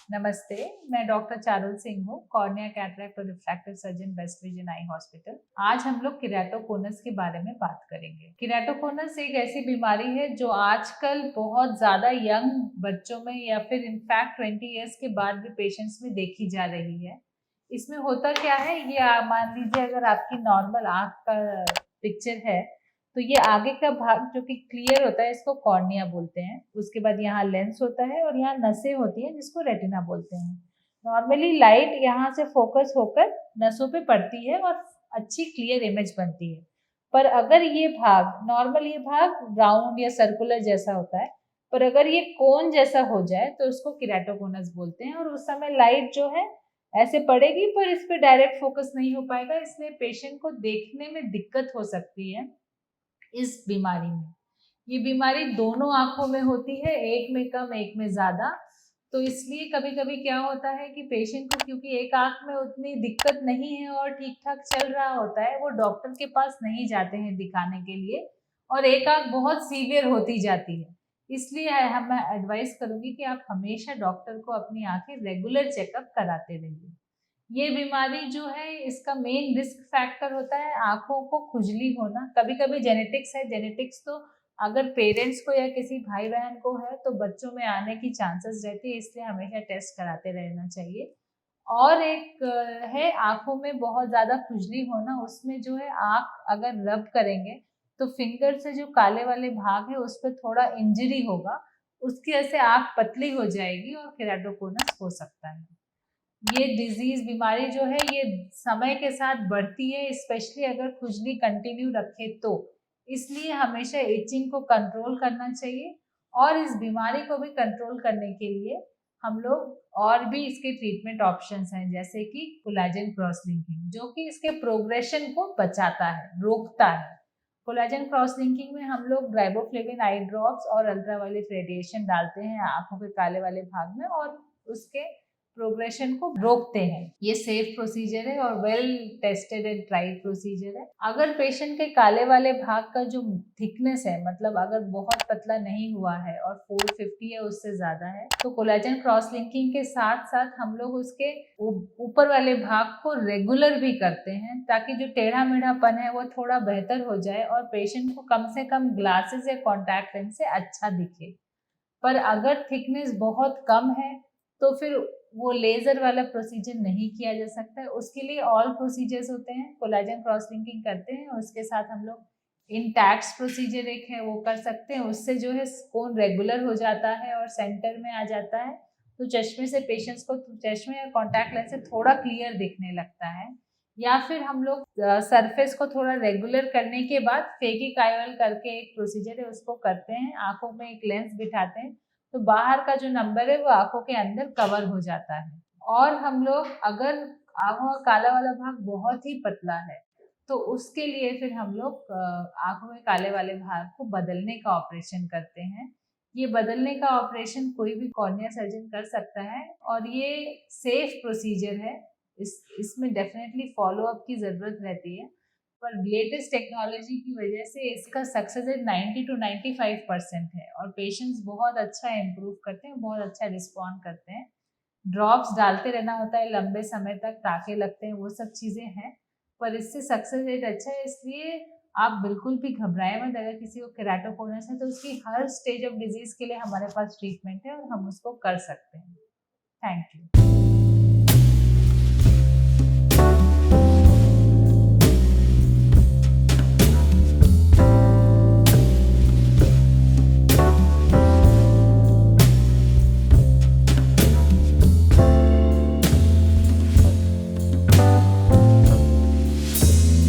नमस्ते, मैं डॉक्टर चारुल सिंह हूँ, कॉर्निया कैटरैक्ट और refractive surgeon West Vision eye hospital. आज हम लोग केराटोकोनस के बारे में बात करेंगे। केराटोकोनस एक ऐसी बीमारी है जो आजकल बहुत ज़्यादा यंग बच्चों में या फिर इनफैक्ट 20 ईयर्स के बाद भी पेशेंट्स में देखी जा रही है। इसमें होता क्या है, ये मान लीजिए अगर आपकी नॉर्मल आँख का पिक्चर है तो ये आगे का भाग जो कि क्लियर होता है इसको कॉर्निया बोलते हैं। उसके बाद यहाँ लेंस होता है और यहाँ नसें होती हैं जिसको रेटिना बोलते हैं। नॉर्मली लाइट यहाँ से फोकस होकर नसों पे पड़ती है और अच्छी क्लियर इमेज बनती है। पर अगर ये भाग नॉर्मल ये भाग राउंड या सर्कुलर जैसा होता है, पर अगर ये कोन जैसा हो जाए तो उसको केराटोकोनस बोलते हैं। और उस समय लाइट जो है ऐसे पड़ेगी पर इस पे डायरेक्ट फोकस नहीं हो पाएगा, इसलिए पेशेंट को देखने में दिक्कत हो सकती है। इस बीमारी में ये बीमारी दोनों आंखों में होती है, एक में कम एक में ज्यादा। तो इसलिए कभी कभी क्या होता है कि पेशेंट को क्योंकि एक आंख में उतनी दिक्कत नहीं है और ठीक ठाक चल रहा होता है, वो डॉक्टर के पास नहीं जाते हैं दिखाने के लिए, और एक आंख बहुत सीवियर होती जाती है। इसलिए हम मैं एडवाइस करूंगी कि आप हमेशा डॉक्टर को अपनी आंखें रेगुलर चेकअप कराते रहिए। ये बीमारी जो है इसका मेन रिस्क फैक्टर होता है आंखों को खुजली होना। कभी कभी जेनेटिक्स है, जेनेटिक्स तो अगर पेरेंट्स को या किसी भाई बहन को है तो बच्चों में आने की चांसेस रहती है, इसलिए हमेशा टेस्ट कराते रहना चाहिए। और एक है आंखों में बहुत ज्यादा खुजली होना, उसमें जो है आंख अगर रब करेंगे तो फिंगर से जो काले वाले भाग है उस पर थोड़ा इंजरी होगा, उसकी वजह से आंख पतली हो जाएगी और केराटोकोनस हो सकता है। ये डिजीज बीमारी जो है ये समय के साथ बढ़ती है, स्पेशली अगर खुजली कंटिन्यू रखे तो। इसलिए हमेशा इचिंग को कंट्रोल करना चाहिए, और इस बीमारी को भी कंट्रोल करने के लिए हम लोग और भी इसके ट्रीटमेंट ऑप्शंस हैं, जैसे कि कोलेजन क्रॉस लिंकिंग, जो कि इसके प्रोग्रेशन को बचाता है, रोकता है। कोलेजन क्रॉस लिंकिंग में हम लोग राइबोफ्लेविन आई ड्रॉप्स और अल्ट्रावायलेट रेडिएशन डालते हैं आंखों के काले वाले भाग में और उसके प्रोग्रेशन को रोकते हैं। ये सेफ प्रोसीजर है और well tested and tried procedure है। अगर पेशेंट के काले वाले भाग का जो थिकनेस है, मतलब अगर बहुत पतला नहीं हुआ है और 450 या उससे ज्यादा है, तो कोलेजन क्रॉस लिंकिंग के साथ साथ हम लोग उसके ऊपर वाले भाग को रेगुलर भी करते हैं, ताकि जो टेढ़ा मेढ़ापन है वो थोड़ा बेहतर हो जाए और पेशेंट को कम से कम ग्लासेस या कॉन्टैक्ट लेंस से अच्छा दिखे। पर अगर थिकनेस बहुत कम है तो फिर वो लेजर वाला प्रोसीजर नहीं किया जा सकता है। उसके लिए ऑल प्रोसीजर्स होते हैं, कोलेजन क्रॉस लिंकिंग करते हैं, उसके साथ हम लोग इंटैक्स प्रोसीजर एक है वो कर सकते हैं। उससे जो है कोन रेगुलर हो जाता है और सेंटर में आ जाता है, तो चश्मे से पेशेंट्स को चश्मे या कॉन्टैक्ट लेंस से थोड़ा क्लियर दिखने लगता है। या फिर हम लोग सरफेस को थोड़ा रेगुलर करने के बाद फेकिक आईओएल करके एक प्रोसीजर है उसको करते हैं, आंखों में एक लेंस बिठाते हैं, तो बाहर का जो नंबर है वो आंखों के अंदर कवर हो जाता है। और हम लोग अगर आंखों का काला वाला भाग बहुत ही पतला है तो उसके लिए फिर हम लोग आंखों के काले वाले भाग को बदलने का ऑपरेशन करते हैं। ये बदलने का ऑपरेशन कोई भी कॉर्निया सर्जन कर सकता है और ये सेफ प्रोसीजर है। इसमें डेफिनेटली फॉलो अप की जरूरत रहती है, पर लेटेस्ट टेक्नोलॉजी की वजह से इसका सक्सेस रेट 90 to 95% है और पेशेंट्स बहुत अच्छा इम्प्रूव करते हैं, बहुत अच्छा रिस्पॉन्ड करते हैं। ड्रॉप्स डालते रहना होता है लंबे समय तक, टाँके लगते हैं, वो सब चीज़ें हैं, पर इससे सक्सेस रेट अच्छा है। इसलिए आप बिल्कुल भी घबराएं मत। अगर किसी को केराटोकोनस है तो उसकी हर स्टेज ऑफ डिजीज के लिए हमारे पास ट्रीटमेंट है और हम उसको कर सकते हैं। Thank you.